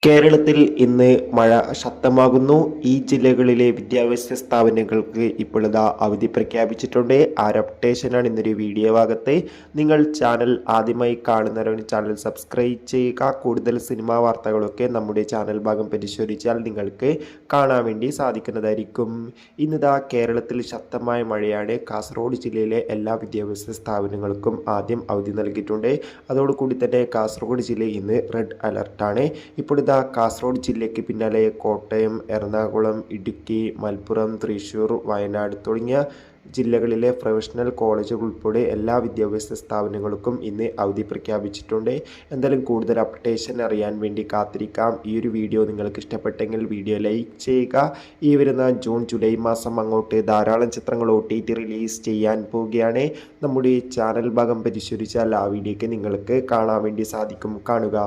കേരളത്തിൽ ഇന്ന് മഴ ശക്തമാകുന്നു. ഈ ജില്ലകളിലെ വിദ്യാഭ്യാസ സ്ഥാപനങ്ങൾക്ക് ഇപ്പോഴിതാ അവധി പ്രഖ്യാപിച്ചിട്ടുണ്ട്. ആ ഒരു അപ്ഡേഷനാണ് ഇന്നൊരു വീഡിയോ ഭാഗത്ത്. നിങ്ങൾ ചാനൽ ആദ്യമായി കാണുന്നവരാണ് ചാനൽ സബ്സ്ക്രൈബ് ചെയ്യുക. കൂടുതൽ സിനിമാ വാർത്തകളൊക്കെ നമ്മുടെ ചാനൽ ഭാഗം പരിശോധിച്ചാൽ നിങ്ങൾക്ക് കാണാൻ വേണ്ടി സാധിക്കുന്നതായിരിക്കും. ഇന്നിതാ കേരളത്തിൽ ശക്തമായ മഴയാണ്. കാസർഗോഡ് ജില്ലയിലെ എല്ലാ വിദ്യാഭ്യാസ സ്ഥാപനങ്ങൾക്കും ആദ്യം അവധി നൽകിയിട്ടുണ്ട്. അതോടുകൂടി തന്നെ കാസർഗോഡ് ജില്ലയിൽ ഇന്ന് റെഡ് അലർട്ടാണ്. ഇപ്പോഴിതാ കാസർഗോഡ് ജില്ലയ്ക്ക് പിന്നാലെ കോട്ടയം, എറണാകുളം, ഇടുക്കി, മലപ്പുറം, തൃശ്ശൂർ, വയനാട് തുടങ്ങിയ ജില്ലകളിലെ പ്രൊഫഷണൽ കോളേജുകൾ ഉൾപ്പെടെ എല്ലാ വിദ്യാഭ്യാസ സ്ഥാപനങ്ങൾക്കും ഇന്ന് അവധി പ്രഖ്യാപിച്ചിട്ടുണ്ട്. എന്തായാലും കൂടുതൽ അപ്ഡേഷൻ അറിയാൻ വേണ്ടി കാത്തിരിക്കാം. ഈ ഒരു വീഡിയോ നിങ്ങൾക്ക് ഇഷ്ടപ്പെട്ടെങ്കിൽ വീഡിയോ ലൈക്ക് ചെയ്യുക. ഈ വരുന്ന ജൂൺ ജൂലൈ മാസം അങ്ങോട്ട് ധാരാളം ചിത്രങ്ങൾ OTT റിലീസ് ചെയ്യാൻ പോവുകയാണ്. നമ്മുടെ ചാനൽ ഭാഗം പരിശോധിച്ചാൽ ആ വീഡിയോയ്ക്ക് നിങ്ങൾക്ക് കാണാൻ വേണ്ടി സാധിക്കും. കാണുക.